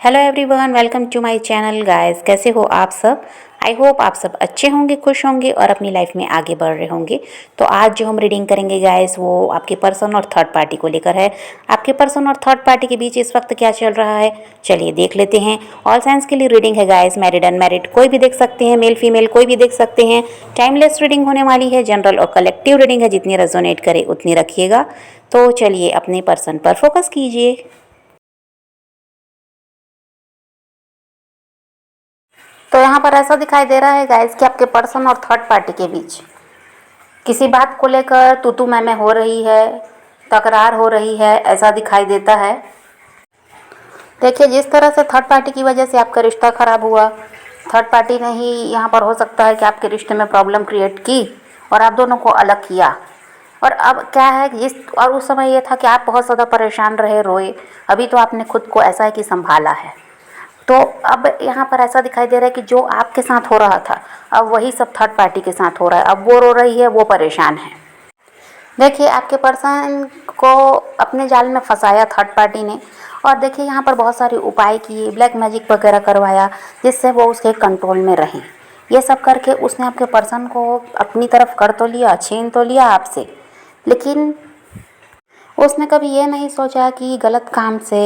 Hello everyone, welcome to my channel guys. कैसे हो आप सब? आई होप आप सब अच्छे होंगे, खुश होंगे और अपनी लाइफ में आगे बढ़ रहे होंगे। तो आज जो हम रीडिंग करेंगे गाइस, वो आपके पर्सन और थर्ड पार्टी को लेकर है। आपके पर्सन और थर्ड पार्टी के बीच इस वक्त क्या चल रहा है, चलिए देख लेते हैं। ऑल साइंस के लिए रीडिंग है गाइस, मैरिड अनमैरिड कोई भी देख सकते हैं, मेल फीमेल कोई भी देख सकते हैं। टाइमलेस रीडिंग होने वाली है, जनरल और कलेक्टिव रीडिंग है, जितनी रेजोनेट करे उतनी रखिएगा। तो चलिए अपने पर्सन पर फोकस कीजिए। तो यहाँ पर ऐसा दिखाई दे रहा है गाइस कि आपके पर्सन और थर्ड पार्टी के बीच किसी बात को लेकर तू मैं हो रही है, तकरार हो रही है, ऐसा दिखाई देता है। देखिए, जिस तरह से थर्ड पार्टी की वजह से आपका रिश्ता खराब हुआ, थर्ड पार्टी ने ही यहाँ पर हो सकता है कि आपके रिश्ते में प्रॉब्लम क्रिएट की और आप दोनों को अलग किया। और अब क्या है कि और उस समय ये था कि आप बहुत ज़्यादा परेशान रहे, रोए। अभी तो आपने खुद को ऐसा है कि संभाला है। तो अब यहाँ पर ऐसा दिखाई दे रहा है कि जो आपके साथ हो रहा था, अब वही सब थर्ड पार्टी के साथ हो रहा है। अब वो रो रही है, वो परेशान है। देखिए, आपके पर्सन को अपने जाल में फंसाया थर्ड पार्टी ने। और देखिए, यहाँ पर बहुत सारे उपाय किए, ब्लैक मैजिक वगैरह करवाया, जिससे वो उसके कंट्रोल में रहें। ये सब करके उसने आपके पर्सन को अपनी तरफ कर तो लिया, छीन तो लिया आपसे, लेकिन उसने कभी ये नहीं सोचा कि गलत काम से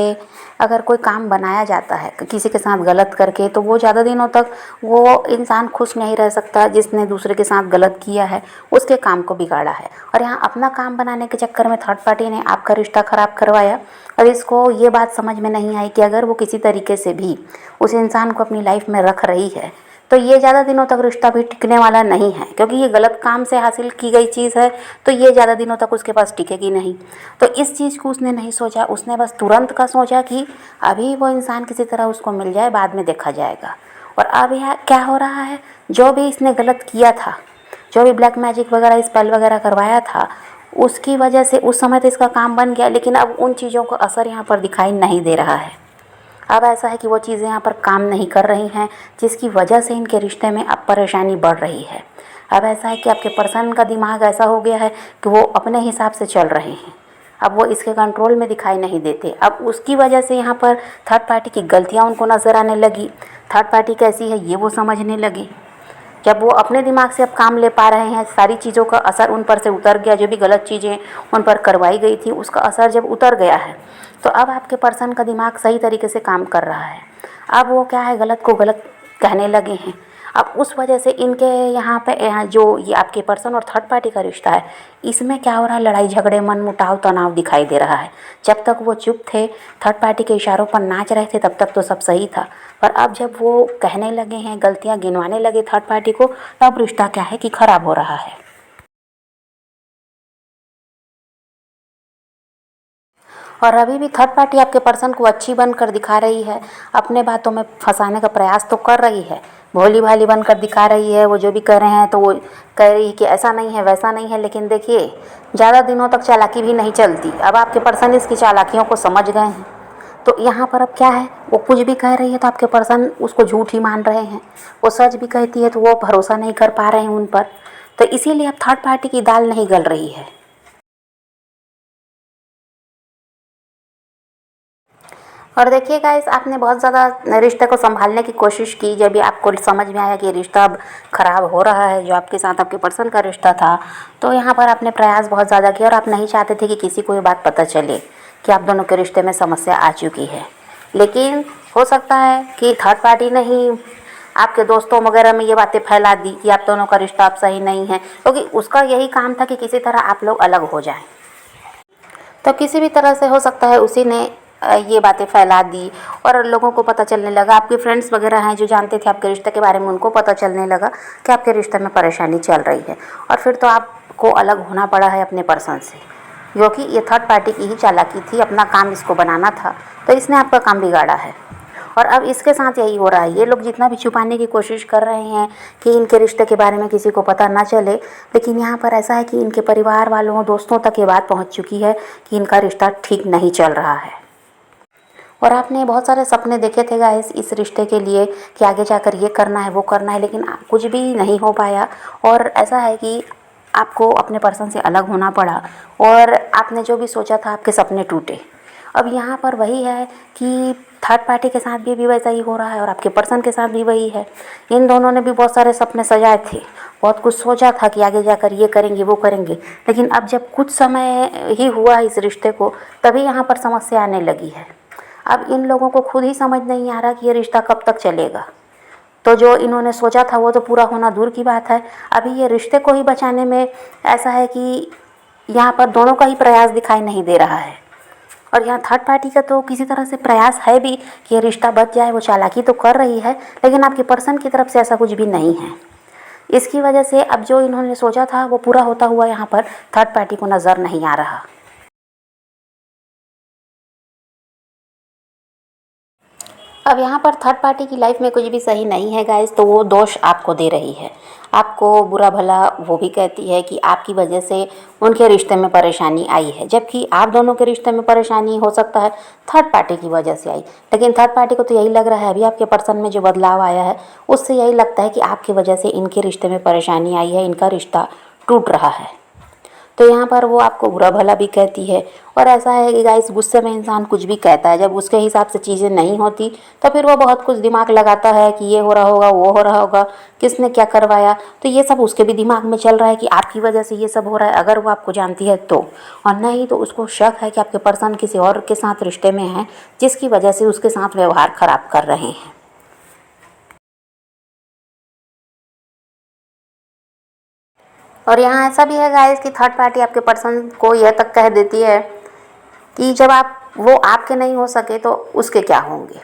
अगर कोई काम बनाया जाता है किसी के साथ गलत करके, तो वो ज़्यादा दिनों तक वो इंसान खुश नहीं रह सकता जिसने दूसरे के साथ गलत किया है, उसके काम को बिगाड़ा है। और यहाँ अपना काम बनाने के चक्कर में थर्ड पार्टी ने आपका रिश्ता ख़राब करवाया। और इसको ये बात समझ में नहीं आई कि अगर वो किसी तरीके से भी उस इंसान को अपनी लाइफ में रख रही है, तो ये ज़्यादा दिनों तक रिश्ता भी टिकने वाला नहीं है, क्योंकि ये गलत काम से हासिल की गई चीज़ है, तो ये ज़्यादा दिनों तक उसके पास टिकेगी नहीं। तो इस चीज़ को उसने नहीं सोचा, उसने बस तुरंत का सोचा कि अभी वो इंसान किसी तरह उसको मिल जाए, बाद में देखा जाएगा। और अब यहाँ क्या हो रहा है, जो भी इसने गलत किया था, जो भी ब्लैक मैजिक वगैरह स्पेल वगैरह करवाया था, उसकी वजह से उस समय तो इसका काम बन गया, लेकिन अब उन चीज़ों का असर यहाँ पर दिखाई नहीं दे रहा है। अब ऐसा है कि वो चीज़ें यहाँ पर काम नहीं कर रही हैं, जिसकी वजह से इनके रिश्ते में अब परेशानी बढ़ रही है। अब ऐसा है कि आपके पर्सन का दिमाग ऐसा हो गया है कि वो अपने हिसाब से चल रहे हैं। अब वो इसके कंट्रोल में दिखाई नहीं देते। अब उसकी वजह से यहाँ पर थर्ड पार्टी की गलतियाँ उनको नज़र आने लगी। थर्ड पार्टी कैसी है ये वो समझने लगे। जब वो अपने दिमाग से अब काम ले पा रहे हैं, सारी चीज़ों का असर उन पर से उतर गया, जो भी गलत चीज़ें उन पर करवाई गई थी उसका असर जब उतर गया है, तो अब आपके पर्सन का दिमाग सही तरीके से काम कर रहा है। अब वो क्या है, गलत को गलत कहने लगे हैं। अब उस वजह से इनके यहाँ जो ये आपके पर्सन और थर्ड पार्टी का रिश्ता है, इसमें क्या हो रहा है, लड़ाई झगड़े, मन मुटाव, तनाव दिखाई दे रहा है। जब तक वो चुप थे, थर्ड पार्टी के इशारों पर नाच रहे थे, तब तक तो सब सही था। पर अब जब वो कहने लगे हैं, गलतियां गिनवाने लगे थर्ड पार्टी को, तब रिश्ता क्या है कि खराब हो रहा है। और अभी भी थर्ड पार्टी आपके पर्सन को अच्छी बनकर दिखा रही है, अपने बातों में फंसाने का प्रयास तो कर रही है, भोली भाली बनकर दिखा रही है। वो जो भी कर रहे हैं तो वो कह रही है कि ऐसा नहीं है, वैसा नहीं है, लेकिन देखिए, ज़्यादा दिनों तक चालाकी भी नहीं चलती। अब आपके पर्सन इसकी चालाकियों को समझ गए हैं। तो यहाँ पर अब क्या है, वो कुछ भी कह रही है तो आपके पर्सन उसको झूठ ही मान रहे हैं। वो सच भी कहती है तो वो भरोसा नहीं कर पा रहे हैं उन पर। तो इसीलिए अब थर्ड पार्टी की दाल नहीं गल रही है। और देखिए गाइस, आपने बहुत ज़्यादा रिश्ते को संभालने की कोशिश की। जब भी आपको समझ में आया कि रिश्ता अब ख़राब हो रहा है, जो आपके साथ आपके पर्सन का रिश्ता था, तो यहाँ पर आपने प्रयास बहुत ज़्यादा किया और आप नहीं चाहते थे कि किसी को ये बात पता चले कि आप दोनों के रिश्ते में समस्या आ चुकी है। लेकिन हो सकता है कि थर्ड पार्टी ने ही आपके दोस्तों वगैरह में ये बातें फैला दी कि आप दोनों का रिश्ता अब सही नहीं है, क्योंकि उसका यही काम था कि किसी तरह आप लोग अलग हो जाएं। तो किसी भी तरह से हो सकता है उसी ने ये बातें फैला दी और लोगों को पता चलने लगा। आपके फ्रेंड्स वगैरह हैं जो जानते थे आपके रिश्ते के बारे में, उनको पता चलने लगा कि आपके रिश्ते में परेशानी चल रही है। और फिर तो आपको अलग होना पड़ा है अपने पर्सन से, क्योंकि ये थर्ड पार्टी की ही चालाकी थी, अपना काम इसको बनाना था, तो इसने आपका काम बिगाड़ा है। और अब इसके साथ यही हो रहा है। ये लोग जितना भी छुपाने की कोशिश कर रहे हैं कि इनके रिश्ते के बारे में किसी को पता ना चले, लेकिन यहाँ पर ऐसा है कि इनके परिवार वालों, दोस्तों तक ये बात पहुँच चुकी है कि इनका रिश्ता ठीक नहीं चल रहा है। और आपने बहुत सारे सपने देखे थे गाइस इस रिश्ते के लिए कि आगे जाकर ये करना है, वो करना है, लेकिन कुछ भी नहीं हो पाया। और ऐसा है कि आपको अपने पर्सन से अलग होना पड़ा और आपने जो भी सोचा था, आपके सपने टूटे। अब यहाँ पर वही है कि थर्ड पार्टी के साथ भी वैसा ही हो रहा है और आपके पर्सन के साथ भी वही है। इन दोनों ने भी बहुत सारे सपने सजाए थे, बहुत कुछ सोचा था कि आगे जाकर ये करेंगे वो करेंगे, लेकिन अब जब कुछ समय ही हुआ इस रिश्ते को, तभी यहाँ पर समस्या आने लगी है। अब इन लोगों को खुद ही समझ नहीं आ रहा कि ये रिश्ता कब तक चलेगा। तो जो इन्होंने सोचा था वो तो पूरा होना दूर की बात है, अभी ये रिश्ते को ही बचाने में ऐसा है कि यहाँ पर दोनों का ही प्रयास दिखाई नहीं दे रहा है। और यहाँ थर्ड पार्टी का तो किसी तरह से प्रयास है भी कि ये रिश्ता बच जाए, वो चालाकी तो कर रही है, लेकिन आपके पर्सन की तरफ से ऐसा कुछ भी नहीं है। इसकी वजह से अब जो इन्होंने सोचा था वो पूरा होता हुआ यहाँ पर थर्ड पार्टी को नज़र नहीं आ रहा। अब यहाँ पर थर्ड पार्टी की लाइफ में कुछ भी सही नहीं है गाइस, तो वो दोष आपको दे रही है। आपको बुरा भला वो भी कहती है कि आपकी वजह से उनके रिश्ते में परेशानी आई है, जबकि आप दोनों के रिश्ते में परेशानी हो सकता है थर्ड पार्टी की वजह से आई। लेकिन थर्ड पार्टी को तो यही लग रहा है, अभी आपके पर्सन में जो बदलाव आया है उससे यही लगता है कि आपकी वजह से इनके रिश्ते में परेशानी आई है, इनका रिश्ता टूट रहा है। तो यहाँ पर वो आपको बुरा भला भी कहती है। और ऐसा है कि गाइस, गुस्से में इंसान कुछ भी कहता है, जब उसके हिसाब से चीज़ें नहीं होती तो फिर वो बहुत कुछ दिमाग लगाता है कि ये हो रहा होगा, वो हो रहा होगा, किसने क्या करवाया। तो ये सब उसके भी दिमाग में चल रहा है कि आपकी वजह से ये सब हो रहा है, अगर वो आपको जानती है तो। और नहीं तो उसको शक है कि आपके पर्सन किसी और के साथ रिश्ते में है, जिसकी वजह से उसके साथ व्यवहार ख़राब कर रहे हैं। और यहाँ ऐसा भी है गाइस कि थर्ड पार्टी आपके पर्सन को यह तक कह देती है कि जब वो आपके नहीं हो सके तो उसके क्या होंगे।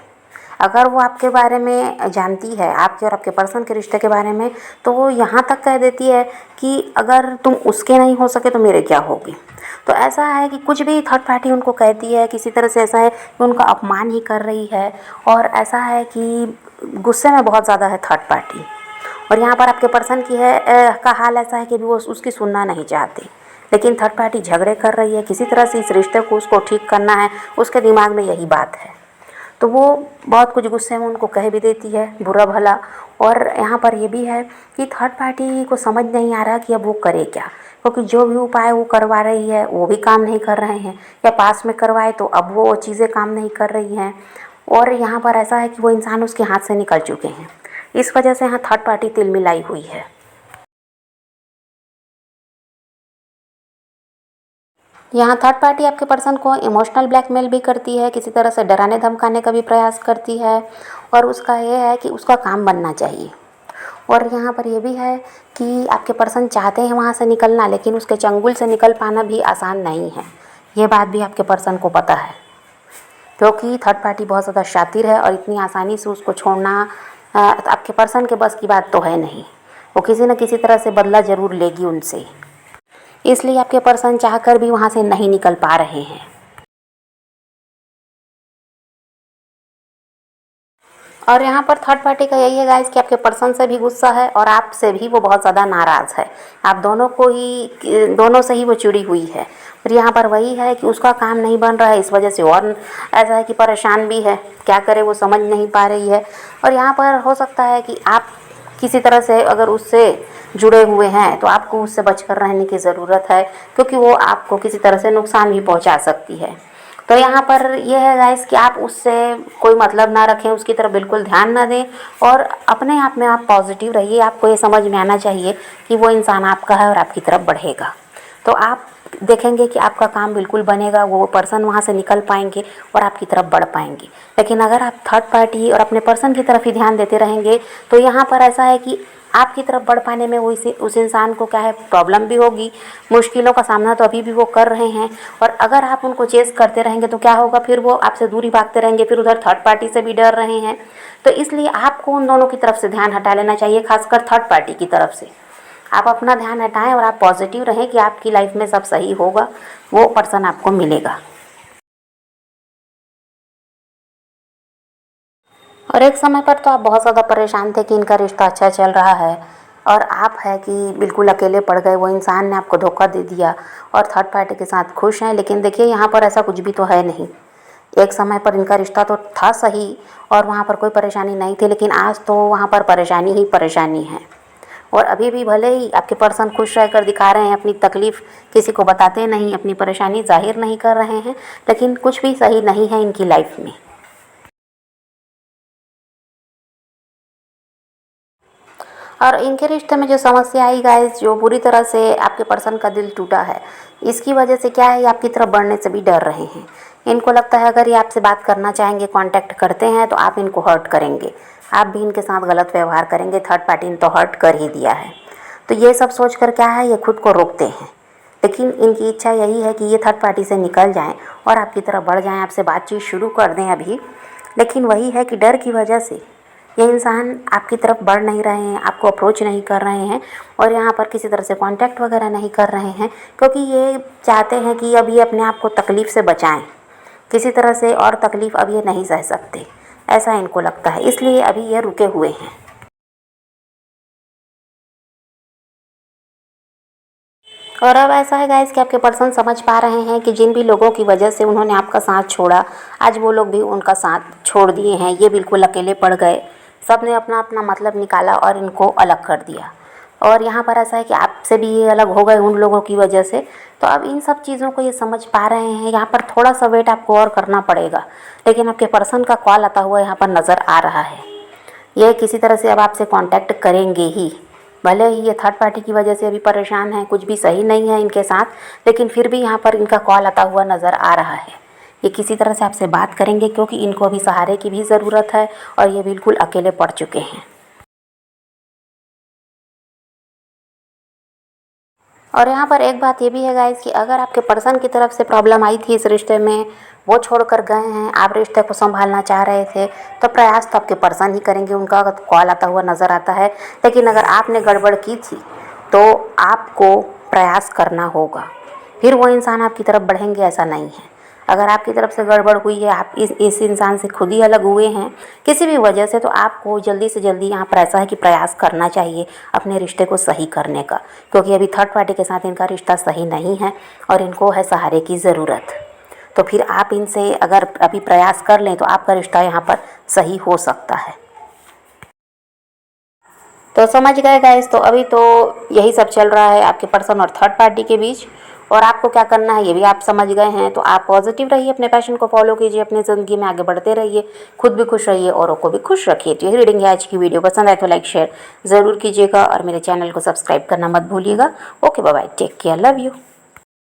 अगर वो आपके बारे में जानती है, आपके और आपके पर्सन के रिश्ते के बारे में, तो वो यहाँ तक कह देती है कि अगर तुम उसके नहीं हो सके तो मेरे क्या होगी। तो ऐसा है कि कुछ भी थर्ड पार्टी उनको कहती है, किसी तरह से ऐसा है कि उनका अपमान ही कर रही है। और ऐसा है कि गुस्से में बहुत ज़्यादा है थर्ड पार्टी। और यहाँ पर आपके पर्सन की का हाल ऐसा है कि वो उसकी सुनना नहीं चाहते, लेकिन थर्ड पार्टी झगड़े कर रही है, किसी तरह से इस रिश्ते को उसको ठीक करना है, उसके दिमाग में यही बात है। तो वो बहुत कुछ गुस्से में उनको कह भी देती है बुरा भला। और यहाँ पर ये भी है कि थर्ड पार्टी को समझ नहीं आ रहा कि अब वो करे क्या, क्योंकि जो भी उपाय वो करवा रही है वो भी काम नहीं कर रहे हैं, या पास में करवाए तो अब वो चीज़ें काम नहीं कर रही हैं। और यहाँ पर ऐसा है कि वो इंसान उसके हाथ से निकल चुके हैं, इस वजह से यहाँ थर्ड पार्टी तिलमिलाई हुई है। यहाँ थर्ड पार्टी आपके पर्सन को इमोशनल ब्लैकमेल भी करती है, किसी तरह से डराने धमकाने का भी प्रयास करती है। और उसका ये है कि उसका काम बनना चाहिए। और यहाँ पर ये भी है कि आपके पर्सन चाहते हैं वहाँ से निकलना, लेकिन उसके चंगुल से निकल पाना भी आसान नहीं है। ये बात भी आपके पर्सन को पता है, क्योंकि थर्ड पार्टी बहुत ज़्यादा शातिर है और इतनी आसानी से उसको छोड़ना आपके पर्सन के बस की बात तो है नहीं। वो किसी न किसी तरह से बदला ज़रूर लेगी उनसे, इसलिए आपके पर्सन चाहकर भी वहाँ से नहीं निकल पा रहे हैं। और यहाँ पर थर्ड पार्टी का यही है गाइस कि आपके पर्सन से भी गुस्सा है और आपसे भी वो बहुत ज़्यादा नाराज़ है। आप दोनों से ही वो चिड़ी हुई है। और यहाँ पर वही है कि उसका काम नहीं बन रहा है, इस वजह से और ऐसा है कि परेशान भी है, क्या करे वो समझ नहीं पा रही है। और यहाँ पर हो सकता है कि आप किसी तरह से अगर उससे जुड़े हुए हैं तो आपको उससे बचकर रहने की ज़रूरत है, क्योंकि वो आपको किसी तरह से नुकसान भी पहुँचा सकती है। तो यहाँ पर यह है गाइस कि आप उससे कोई मतलब ना रखें, उसकी तरफ बिल्कुल ध्यान ना दें और अपने आप में आप पॉजिटिव रहिए। आपको ये समझ में आना चाहिए कि वो इंसान आपका है और आपकी तरफ बढ़ेगा, तो आप देखेंगे कि आपका काम बिल्कुल बनेगा, वो पर्सन वहाँ से निकल पाएंगे और आपकी तरफ बढ़ पाएंगे। लेकिन अगर आप थर्ड पार्टी और अपने पर्सन की तरफ ही ध्यान देते रहेंगे तो यहाँ पर ऐसा है कि आपकी तरफ बढ़ पाने में वो उस इंसान को क्या है, प्रॉब्लम भी होगी, मुश्किलों का सामना तो अभी भी वो कर रहे हैं। और अगर आप उनको चेस करते रहेंगे तो क्या होगा, फिर वो आपसे दूरी भागते रहेंगे, फिर उधर थर्ड पार्टी से भी डर रहे हैं। तो इसलिए आपको उन दोनों की तरफ से ध्यान हटा लेना चाहिए, खासकर थर्ड पार्टी की तरफ से। आप अपना ध्यान हटाएं और आप पॉजिटिव रहें कि आपकी लाइफ में सब सही होगा, वो पर्सन आपको मिलेगा। और एक समय पर तो आप बहुत ज़्यादा परेशान थे कि इनका रिश्ता अच्छा चल रहा है और आप है कि बिल्कुल अकेले पड़ गए, वो इंसान ने आपको धोखा दे दिया और थर्ड पार्टी के साथ खुश हैं। लेकिन देखिए यहाँ पर ऐसा कुछ भी तो है नहीं। एक समय पर इनका रिश्ता तो था सही और वहाँ पर कोई परेशानी नहीं थी, लेकिन आज तो वहाँ पर परेशानी ही परेशानी है। और अभी भी भले ही आपके पर्सन खुश रहकर दिखा रहे हैं, अपनी तकलीफ़ किसी को बताते नहीं, अपनी परेशानी जाहिर नहीं कर रहे हैं, लेकिन कुछ भी सही नहीं है इनकी लाइफ में। और इनके रिश्ते में जो समस्या आई गाइस, जो बुरी तरह से आपके पर्सन का दिल टूटा है, इसकी वजह से क्या है, ये आपकी तरफ बढ़ने से भी डर रहे हैं। इनको लगता है अगर ये आपसे बात करना चाहेंगे, कांटेक्ट करते हैं, तो आप इनको हर्ट करेंगे, आप भी इनके साथ गलत व्यवहार करेंगे। थर्ड पार्टी ने तो हर्ट कर ही दिया है। तो ये सब सोच कर क्या है, ये खुद को रोकते हैं। लेकिन इनकी इच्छा यही है कि ये थर्ड पार्टी से निकल जाएं और आपकी तरफ बढ़ जाएं, आपसे बातचीत शुरू कर दें अभी। लेकिन वही है कि डर की वजह से ये इंसान आपकी तरफ बढ़ नहीं रहे हैं, आपको अप्रोच नहीं कर रहे हैं और यहाँ पर किसी तरह से कांटेक्ट वगैरह नहीं कर रहे हैं, क्योंकि ये चाहते हैं कि अब ये अपने आप को तकलीफ़ से बचाएं। किसी तरह से और तकलीफ़ अब ये नहीं सह सकते, ऐसा इनको लगता है, इसलिए अभी ये रुके हुए हैं। और अब ऐसा है गाइस कि आपके पर्सन समझ पा रहे हैं कि जिन भी लोगों की वजह से उन्होंने आपका साथ छोड़ा, आज वो लोग भी उनका साथ छोड़ दिए हैं। ये बिल्कुल अकेले पड़ गए, सब ने अपना अपना मतलब निकाला और इनको अलग कर दिया। और यहाँ पर ऐसा है कि आपसे भी ये अलग हो गए उन लोगों की वजह से। तो अब इन सब चीज़ों को ये समझ पा रहे हैं। यहाँ पर थोड़ा सा वेट आपको और करना पड़ेगा, लेकिन आपके पर्सन का कॉल आता हुआ यहाँ पर नज़र आ रहा है। ये किसी तरह से अब आपसे कांटेक्ट करेंगे ही, भले ही ये थर्ड पार्टी की वजह से अभी परेशान हैं, कुछ भी सही नहीं है इनके साथ, लेकिन फिर भी यहाँ पर इनका कॉल आता हुआ नज़र आ रहा है। ये किसी तरह से आपसे बात करेंगे, क्योंकि इनको अभी सहारे की भी ज़रूरत है और ये बिल्कुल अकेले पड़ चुके हैं। और यहाँ पर एक बात ये भी है गाइस कि अगर आपके पर्सन की तरफ से प्रॉब्लम आई थी इस रिश्ते में, वो छोड़कर गए हैं, आप रिश्ते को संभालना चाह रहे थे, तो प्रयास तो आपके पर्सन ही करेंगे, उनका कॉल आता हुआ नज़र आता है। लेकिन अगर आपने गड़बड़ की थी तो आपको प्रयास करना होगा, फिर वो इंसान आपकी तरफ बढ़ेंगे, ऐसा नहीं है। अगर आपकी तरफ से गड़बड़ हुई है, आप इस इंसान से खुद ही अलग हुए हैं किसी भी वजह से, तो आपको जल्दी से जल्दी यहाँ पर ऐसा है कि प्रयास करना चाहिए अपने रिश्ते को सही करने का, क्योंकि अभी थर्ड पार्टी के साथ इनका रिश्ता सही नहीं है और इनको है सहारे की ज़रूरत। तो फिर आप इनसे अगर अभी प्रयास कर लें तो आपका रिश्ता यहाँ पर सही हो सकता है। तो समझ गए गाइस, तो अभी तो यही सब चल रहा है आपके पर्सन और थर्ड पार्टी के बीच। और आपको क्या करना है ये भी आप समझ गए हैं। तो आप पॉजिटिव रहिए, अपने पैशन को फॉलो कीजिए, अपनी ज़िंदगी में आगे बढ़ते रहिए, खुद भी खुश रहिए, औरों को भी खुश रखिए। तो यही रीडिंग है आज की वीडियो, पसंद आए तो लाइक शेयर ज़रूर कीजिएगा और मेरे चैनल को सब्सक्राइब करना मत भूलिएगा। Okay bye bye, take care, love you.